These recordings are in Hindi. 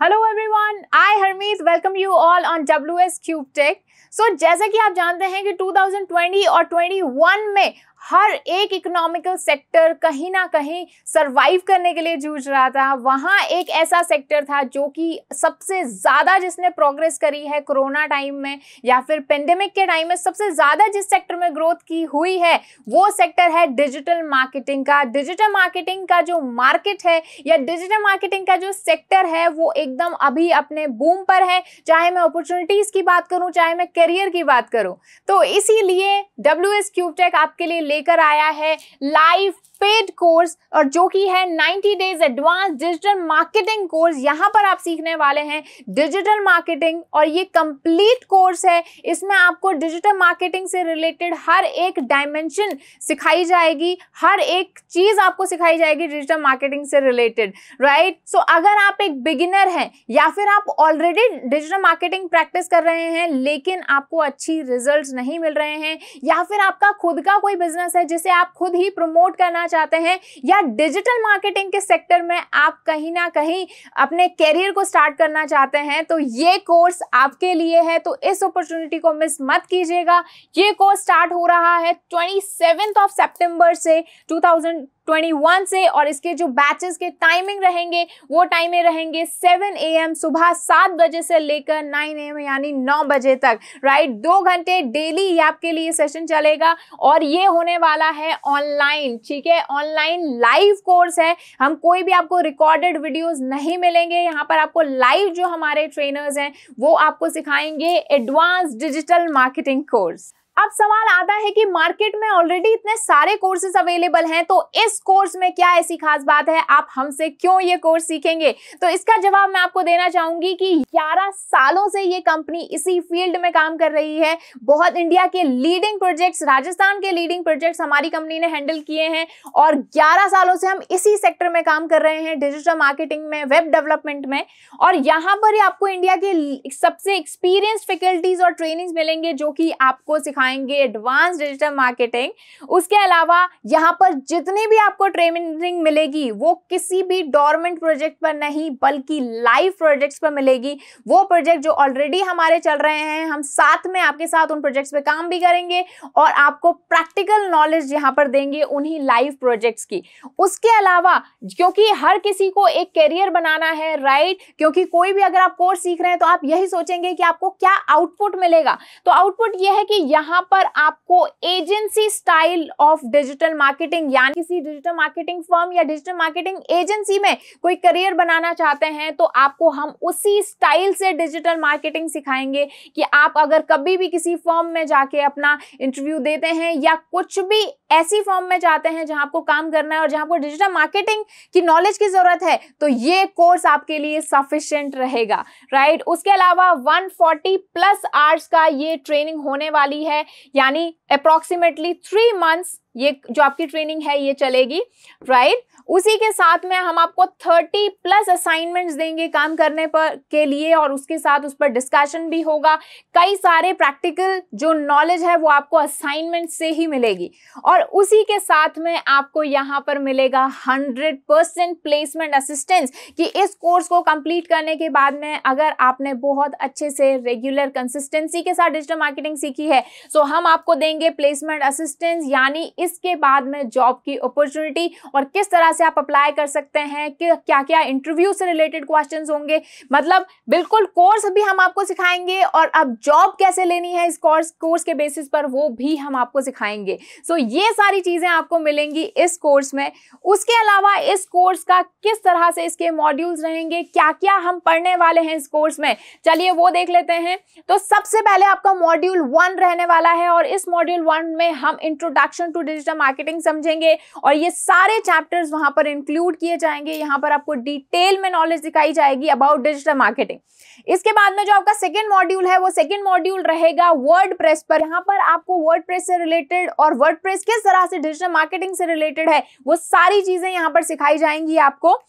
Hello everyone, I Harmeet welcome you all on WS Cube Tech. जैसा कि आप जानते हैं कि 2020 और 21 में हर एक इकोनॉमिकल सेक्टर कहीं ना कहीं सरवाइव करने के लिए जूझ रहा था। वहाँ एक ऐसा सेक्टर था जो कि सबसे ज़्यादा जिसने प्रोग्रेस करी है कोरोना टाइम में या फिर पेंडेमिक के टाइम में, सबसे ज़्यादा जिस सेक्टर में ग्रोथ की हुई है वो सेक्टर है डिजिटल मार्केटिंग का। डिजिटल मार्केटिंग का जो मार्केट है या डिजिटल मार्केटिंग का जो सेक्टर है वो एकदम अभी अपने बूम पर है, चाहे मैं अपॉर्चुनिटीज़ की बात करूँ चाहे मैं करियर की बात करूँ। तो इसीलिए WS क्यूब टेक आपके लिए लेकर आया है लाइव पेड कोर्स, और जो कि है 90 days advance digital marketing course. यहाँ पर आप सीखने वाले हैं डिजिटल मार्केटिंग और ये कंप्लीट कोर्स है। इसमें आपको डिजिटल मार्केटिंग से रिलेटेड हर एक डायमेंशन सिखाई जाएगी, हर एक चीज आपको सिखाई जाएगी डिजिटल मार्केटिंग से रिलेटेड, राइट। सो अगर आप एक बिगिनर हैं या फिर आप ऑलरेडी डिजिटल मार्केटिंग प्रैक्टिस कर रहे हैं लेकिन आपको अच्छी रिजल्ट्स नहीं मिल रहे हैं, या फिर आपका खुद का कोई बिजनेस है जिसे आप खुद ही प्रमोट करना चाहते हैं, या डिजिटल मार्केटिंग के सेक्टर में आप कहीं ना कहीं अपने करियर को स्टार्ट करना चाहते हैं, तो ये कोर्स आपके लिए है। तो इस अपॉर्चुनिटी को मिस मत कीजिएगा। ये कोर्स स्टार्ट हो रहा है 27 सितंबर से 2021 से, और इसके जो बैचेस के टाइमिंग रहेंगे वो टाइमें रहेंगे 7 AM सुबह 7 बजे से लेकर 9 AM यानी 9 बजे तक, राइट। 2 घंटे डेली ये आपके लिए सेशन चलेगा और ये होने वाला है ऑनलाइन, ठीक है। ऑनलाइन लाइव कोर्स है। हम कोई भी आपको रिकॉर्डेड वीडियोस नहीं मिलेंगे, यहाँ पर आपको लाइव जो हमारे ट्रेनर्स हैं वो आपको सिखाएंगे एडवांस डिजिटल मार्केटिंग कोर्स। अब सवाल आता है कि मार्केट में ऑलरेडी इतने सारे कोर्सेज अवेलेबल हैं, तो इस कोर्स में क्या ऐसी खास बात है, आप हमसे क्यों ये कोर्स सीखेंगे? तो इसका जवाब मैं आपको देना चाहूंगी कि 11 सालों से ये कंपनी इसी फील्ड में काम कर रही है। बहुत इंडिया के लीडिंग प्रोजेक्ट्स, राजस्थान के लीडिंग प्रोजेक्ट्स हमारी कंपनी ने हैंडल किए हैं, और 11 सालों से हम इसी सेक्टर में काम कर रहे हैं, डिजिटल मार्केटिंग में, वेब डेवलपमेंट में। और यहाँ पर आपको इंडिया के सबसे एक्सपीरियंस्ड फैकल्टीज और ट्रेनिंग्स मिलेंगे जो कि आपको सिखाएंगे एडवांस डिजिटल मार्केटिंग। उसके अलावा यहाँ पर जितनी भी आपको ट्रेनिंग मिलेगी वो किसी भी डोरमेंट प्रोजेक्ट पर नहीं बल्कि लाइव प्रोजेक्ट्स पर मिलेगी। वो प्रोजेक्ट जो ऑलरेडी हमारे चल रहे हैं, हम साथ में आपके साथ उन प्रोजेक्ट्स पे काम भी करेंगे और आपको प्रैक्टिकल नॉलेज यहाँ पर देंगे उन्हीं लाइव प्रोजेक्ट्स की। उसके अलावा क्योंकि हर किसी को एक करियर बनाना है, राइट, क्योंकि कोई भी अगर आप कोर्स सीख रहे हैं तो आप यही सोचेंगे कि आपको क्या आउटपुट मिलेगा। तो आउटपुट यह है कि यहाँ पर आपको agency style of digital marketing, यानी किसी डिजिटल मार्केटिंग फर्म या डिजिटल मार्केटिंग एजेंसी में कोई करियर बनाना चाहते हैं तो आपको हम उसी स्टाइल से डिजिटल मार्केटिंग सिखाएंगे कि आप अगर कभी भी किसी फर्म में जाके अपना इंटरव्यू देते हैं या कुछ भी ऐसी फर्म में जाते हैं जहां आपको काम करना है और जहां आपको डिजिटल मार्केटिंग की नॉलेज की जरूरत है, तो ये कोर्स आपके लिए सफिशिएंट रहेगा, राइट। उसके अलावा 140+ आवर्स का ये ट्रेनिंग होने वाली है, यानी अप्रॉक्सीमेटली 3 मंथ्स ये जो आपकी ट्रेनिंग है ये चलेगी, राइट। उसी के साथ में हम आपको 30+ असाइनमेंट्स देंगे काम करने पर के लिए, और उसके साथ उस पर डिस्कशन भी होगा। कई सारे प्रैक्टिकल जो नॉलेज है वो आपको असाइनमेंट से ही मिलेगी, और उसी के साथ में आपको यहाँ पर मिलेगा 100% प्लेसमेंट असिस्टेंस कि इस कोर्स को कंप्लीट करने के बाद में अगर आपने बहुत अच्छे से रेगुलर कंसिस्टेंसी के साथ डिजिटल मार्केटिंग सीखी है तो हम आपको देंगे प्लेसमेंट असिस्टेंस, यानी इसके बाद में जॉब की अपॉर्चुनिटी और किस तरह से आप अप्लाई कर सकते हैं, कि क्या क्या इंटरव्यू से रिलेटेड क्वेश्चंस होंगे, मतलब बिल्कुल कोर्स भी हम आपको सिखाएंगे, और अब जॉब कैसे लेनी है इस कोर्स के बेसिस पर वो भी हम आपको सिखाएंगे। सो ये सारी चीजें आपको मिलेंगी इस कोर्स में। उसके अलावा इस कोर्स का किस तरह से इसके मॉड्यूल्स रहेंगे, क्या क्या हम पढ़ने वाले हैं इस कोर्स में, चलिए वो देख लेते हैं। तो सबसे पहले आपका मॉड्यूल 1 रहने वाला है, और इस मॉड्यूल 1 में हम इंट्रोडक्शन टू डिजिटल मार्केटिंग समझेंगे, और ये सारे चैप्टर्स वहां पर इंक्लूड किए जाएंगे। यहाँ पर आपको डिटेल में नॉलेज दिखाई जाएगी अबाउट डिजिटल मार्केटिंग। इसके बाद में जो आपका सेकंड मॉड्यूल है वो सेकंड मॉड्यूल रहेगा वर्डप्रेस पर। यहाँ पर आपको वर्डप्रेस से रिलेटेड और वर्डप्रेस किस तरह से डिजिटल मार्केटिंग से रिलेटेड है वो सारी चीजें यहाँ पर सिखाई जाएंगी आपको।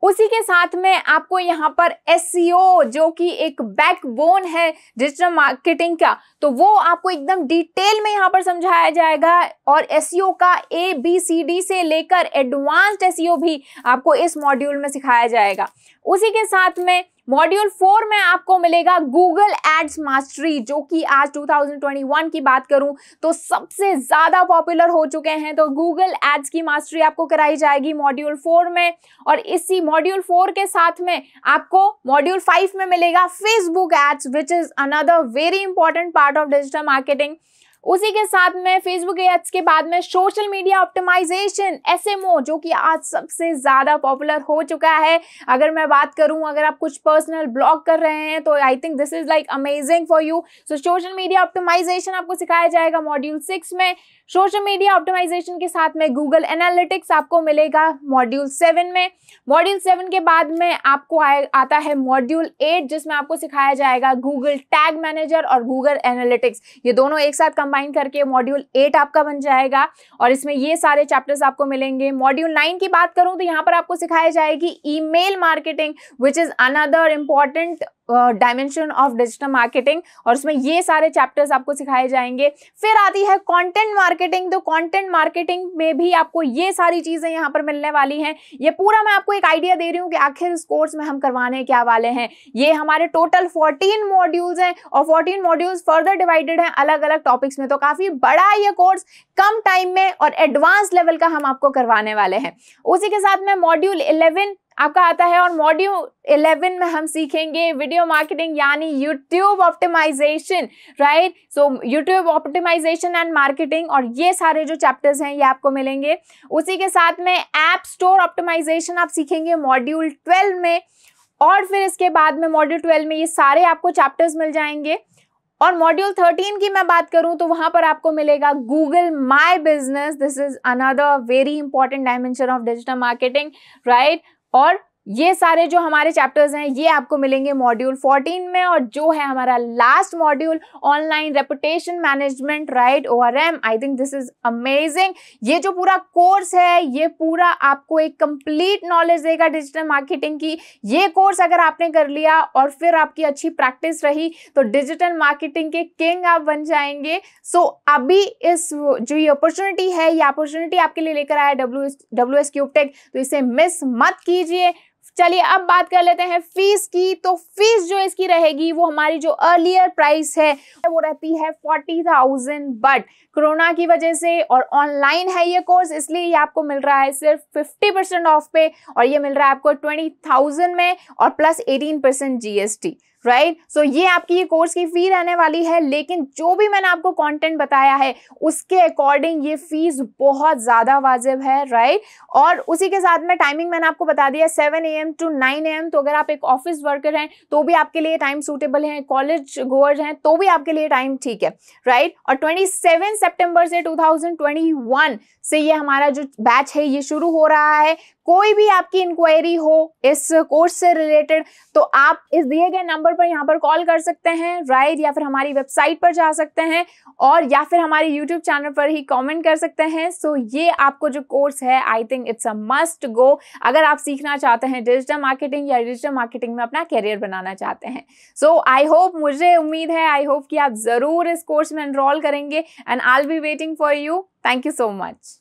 उसी के साथ में आपको यहाँ पर SEO जो कि एक बैकबोन है डिजिटल मार्केटिंग का, तो वो आपको एकदम डिटेल में यहाँ पर समझाया जाएगा, और SEO का ABCD से लेकर एडवांस्ड SEO भी आपको इस मॉड्यूल में सिखाया जाएगा। उसी के साथ में मॉड्यूल 4 में आपको मिलेगा गूगल एड्स मास्टरी, जो कि आज 2021 की बात करूं तो सबसे ज्यादा पॉपुलर हो चुके हैं। तो गूगल एड्स की मास्टरी आपको कराई जाएगी मॉड्यूल 4 में। और इसी मॉड्यूल 4 के साथ में आपको मॉड्यूल 5 में मिलेगा Facebook ads, which is another very important part of digital marketing. उसी के साथ में फेसबुक एड्स के बाद में सोशल मीडिया ऑप्टिमाइजेशन SMO, जो कि आज सबसे ज्यादा पॉपुलर हो चुका है। अगर मैं बात करूं, अगर आप कुछ पर्सनल ब्लॉग कर रहे हैं तो I think this is like amazing for you. So social media optimisation आपको सिखाया जाएगा मॉड्यूल 6 में। सोशल मीडिया ऑप्टिमाइजेशन के साथ में गूगल एनालिटिक्स आपको मिलेगा मॉड्यूल 7 में। मॉड्यूल 7 के बाद में आपको आता है मॉड्यूल 8, जिसमें आपको सिखाया जाएगा गूगल टैग मैनेजर और गूगल एनालिटिक्स। ये दोनों एक साथ कंबाइन करके मॉड्यूल 8 आपका बन जाएगा और इसमें ये सारे चैप्टर्स आपको मिलेंगे। मॉड्यूल 9 की बात करूं तो यहाँ पर आपको सिखाई जाएगी email marketing, which is another important dimension of digital marketing, और उसमें ये सारे चैप्टर्स आपको सिखाए जाएंगे। फिर आती है कंटेंट मार्केटिंग। तो कंटेंट मार्केटिंग में भी आपको ये सारी चीजें यहाँ पर मिलने वाली हैं। ये पूरा मैं आपको एक आइडिया दे रही हूँ कि आखिर इस कोर्स में हम करवाने क्या वाले हैं। ये हमारे टोटल 14 मॉड्यूल्स हैं और 14 मॉड्यूल्स फर्दर डिवाइडेड हैं अलग अलग टॉपिक्स में। तो काफी बड़ा ये कोर्स कम टाइम में और एडवांस लेवल का हम आपको करवाने वाले हैं। उसी के साथ में मॉड्यूल 11 आपका आता है और मॉड्यूल 11 में हम सीखेंगे वीडियो मार्केटिंग यानी YouTube optimisation, right. So YouTube optimisation and marketing, और ये सारे जो चैप्टर्स हैं ये आपको मिलेंगे। उसी के साथ में ऐप स्टोर ऑप्टिमाइजेशन आप सीखेंगे मॉड्यूल 12 में, और फिर इसके बाद में मॉड्यूल 12 में ये सारे आपको चैप्टर्स मिल जाएंगे। और मॉड्यूल 13 की मैं बात करूं तो वहां पर आपको मिलेगा Google my business. This is another very important dimension of digital marketing, right. और ये सारे जो हमारे चैप्टर्स हैं ये आपको मिलेंगे मॉड्यूल 14 में। और जो है हमारा last module online reputation management, right, ORM, I think this is amazing. ये जो पूरा कोर्स है ये पूरा आपको एक कंप्लीट नॉलेज देगा डिजिटल मार्केटिंग की। ये कोर्स अगर आपने कर लिया और फिर आपकी अच्छी प्रैक्टिस रही तो डिजिटल मार्केटिंग के किंग आप बन जाएंगे। सो अभी इस जो ये अपॉर्चुनिटी है, ये अपॉर्चुनिटी आपके लिए लेकर आया WS क्यूब टेक, तो इसे मिस मत कीजिए। चलिए अब बात कर लेते हैं फीस की। तो फीस जो इसकी रहेगी वो हमारी जो अर्लियर प्राइस है वो रहती है 40,000, बट कोरोना की वजह से और ऑनलाइन है ये कोर्स, इसलिए ये आपको मिल रहा है सिर्फ 50% ऑफ पे, और ये मिल रहा है आपको 20,000 में और प्लस 18% GST, राइट। सो ये आपकी ये कोर्स की फी रहने वाली है। लेकिन जो भी मैंने आपको कंटेंट बताया है उसके अकॉर्डिंग ये फीस बहुत ज्यादा वाजिब है, राइट। और उसी के साथ में टाइमिंग मैंने आपको बता दिया 7 AM to 9 AM। तो अगर आप एक ऑफिस वर्कर हैं तो भी आपके लिए टाइम सूटेबल है, कॉलेज गोअर्स हैं तो भी आपके लिए टाइम ठीक है, राइट। और 27 सितंबर से 2021 से ये हमारा जो बैच है ये शुरू हो रहा है। कोई भी आपकी इंक्वायरी हो इस कोर्स से रिलेटेड तो आप इस दिए गए नंबर पर यहाँ पर कॉल कर सकते हैं, राइट, या फिर हमारी वेबसाइट पर जा सकते हैं और या फिर हमारे यूट्यूब चैनल पर ही कमेंट कर सकते हैं। सो ये आपको जो कोर्स है I think it's a must go अगर आप सीखना चाहते हैं डिजिटल मार्केटिंग या डिजिटल मार्केटिंग में अपना करियर बनाना चाहते हैं। सो आई होप, मुझे उम्मीद है, आई होप कि आप जरूर इस कोर्स में एनरोल करेंगे and I will be waiting for you. Thank you so much.